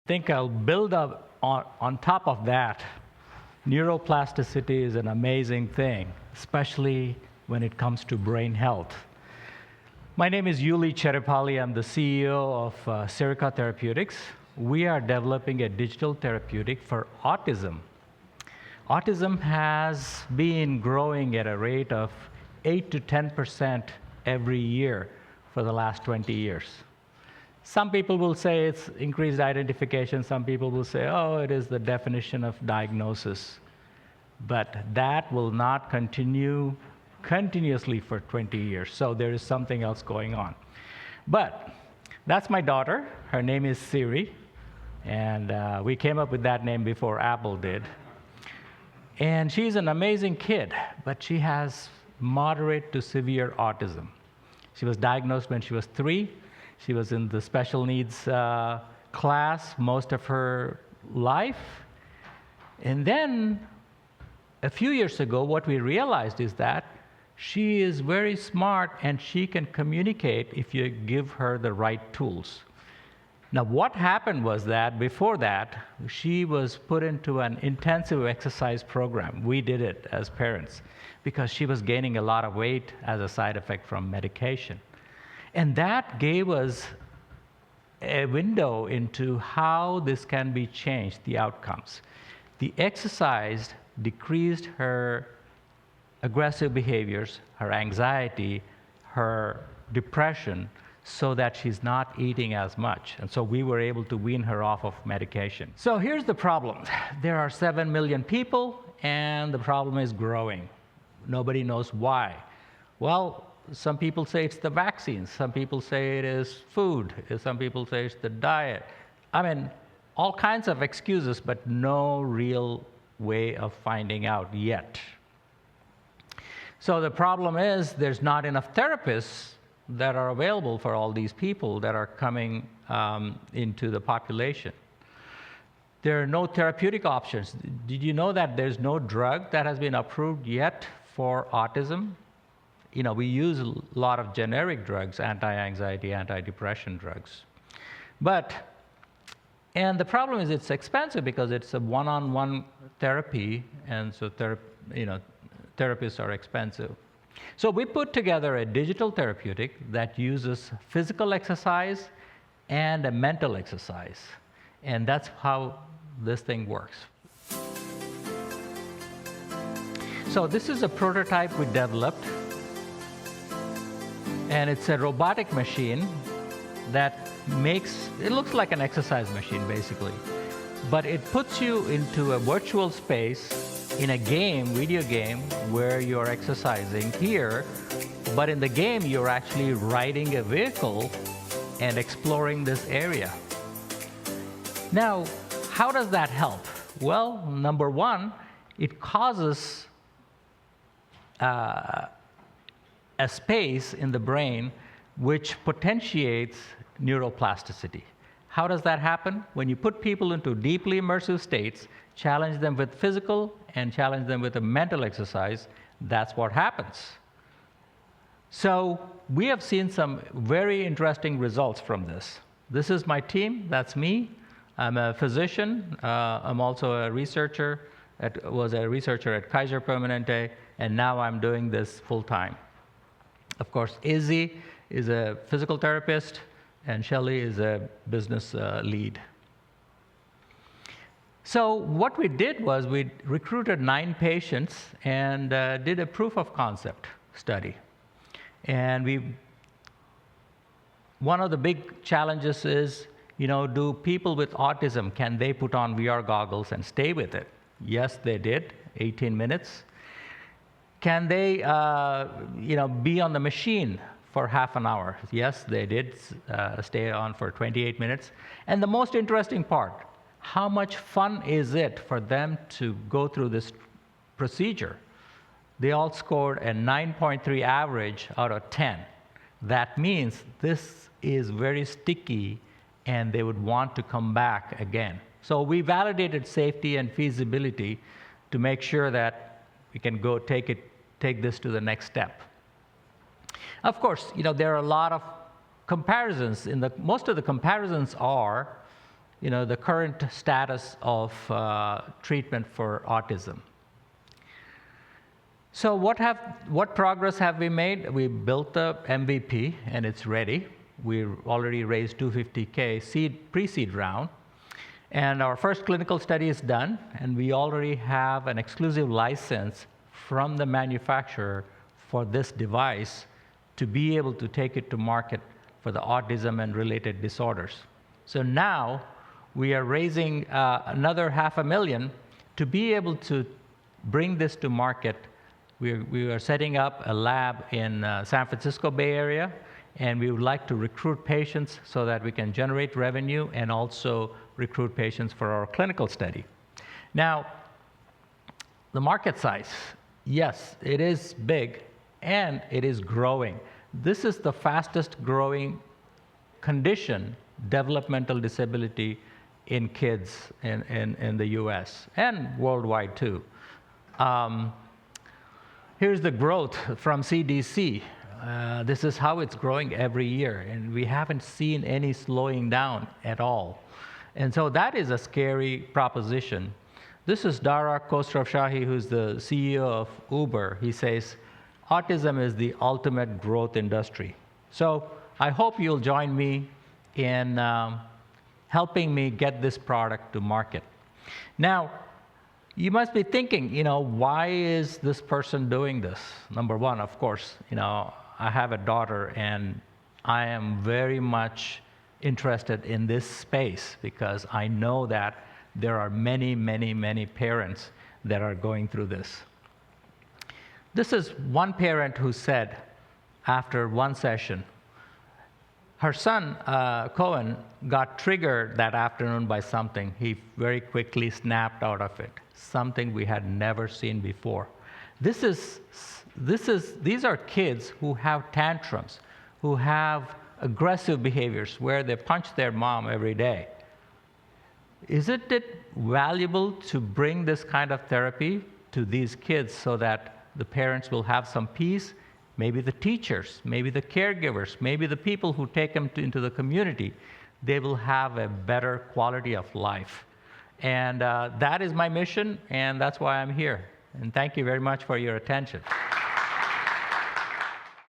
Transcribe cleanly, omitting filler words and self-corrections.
think I'll build up on top of that. Neuroplasticity is an amazing thing, especially when it comes to brain health. My name is Uli Chettipally. I'm the CEO of Sirica Therapeutics. We are developing a digital therapeutic for autism. Autism has been growing at a rate of 8 to 10% every year for the last 20 years. Some people will say it's increased identification. Some people will say, oh, it is the definition of diagnosis. But that will not continue continuously for 20 years. So there is something else going on. But that's my daughter. Her name is Siri. And we came up with that name before Apple did. And she's an amazing kid, but she has moderate to severe autism. She was diagnosed when she was 3. She was in the special needs class most of her life. And then a few years ago, what we realized is that she is very smart and she can communicate if you give her the right tools. Now, what happened was that before that, she was put into an intensive exercise program. We did it as parents because she was gaining a lot of weight as a side effect from medication. And that gave us a window into how this can be changed, the outcomes. The exercise decreased her aggressive behaviors, her anxiety, her depression, so that she's not eating as much. And so we were able to wean her off of medication. So here's the problem. There are 7 million people, and the problem is growing. Nobody knows why. Well, some people say it's the vaccines. Some people say it is food. Some people say it's the diet. I mean, all kinds of excuses, but no real way of finding out yet. So the problem is there's not enough therapists that are available for all these people that are coming into the population. There are no therapeutic options. Did you know that there's no drug that has been approved yet for autism? You know, we use a lot of generic drugs, anti-anxiety, anti-depression drugs. And the problem is it's expensive because it's a one-on-one therapy, and so therapists are expensive. So we put together a digital therapeutic that uses physical exercise and a mental exercise. And that's how this thing works. So this is a prototype we developed. And it's a robotic machine that it looks like an exercise machine, basically. But it puts you into a virtual space in a video game, where you're exercising here. But in the game, you're actually riding a vehicle and exploring this area. Now, how does that help? Well, number one, it causes a space in the brain which potentiates neuroplasticity. How does that happen? When you put people into deeply immersive states, challenge them with physical and challenge them with a mental exercise, that's what happens. So we have seen some very interesting results from this. This is my team, that's me. I'm a physician. I'm also a researcher, was a researcher at Kaiser Permanente, and now I'm doing this full time. Of course, Izzy is a physical therapist, and Shelley is a business lead. So what we did was we recruited 9 patients and did a proof of concept study. And one of the big challenges is, do people with autism, can they put on VR goggles and stay with it? Yes, they did, 18 minutes. Can they, be on the machine for half an hour? Yes, they did stay on for 28 minutes. And the most interesting part, how much fun is it for them to go through this procedure? They all scored a 9.3 average out of 10. That means this is very sticky, and they would want to come back again. So we validated safety and feasibility to make sure that we can go take this to the next step. Of course, there are a lot of comparisons. Most of the comparisons are the current status of treatment for autism. So what progress have we made? We built the MVP, and it's ready. We already raised $250K pre-seed round. And our first clinical study is done, and we already have an exclusive license from the manufacturer for this device to be able to take it to market for the autism and related disorders. So now we are raising another $500,000 to be able to bring this to market. We are setting up a lab in San Francisco Bay Area, and we would like to recruit patients so that we can generate revenue and also recruit patients for our clinical study. Now, the market size, yes, it is big and it is growing. This is the fastest growing condition, developmental disability in kids in the US and worldwide too. Here's the growth from CDC. This is how it's growing every year, and we haven't seen any slowing down at all. And so that is a scary proposition. This is Dara Khosrowshahi, who's the CEO of Uber. He says, autism is the ultimate growth industry. So I hope you'll join me in helping me get this product to market. Now, you must be thinking, why is this person doing this? Number one, of course, I have a daughter, and I am very much interested in this space because I know that there are many, many, many parents that are going through this. This is one parent who said, after one session, her son, Cohen, got triggered that afternoon by something. He very quickly snapped out of it, something we had never seen before. These are kids who have tantrums, who have aggressive behaviors where they punch their mom every day. Isn't it valuable to bring this kind of therapy to these kids so that the parents will have some peace? Maybe the teachers, maybe the caregivers, maybe the people who take them into the community, they will have a better quality of life. And that is my mission, and that's why I'm here. And thank you very much for your attention.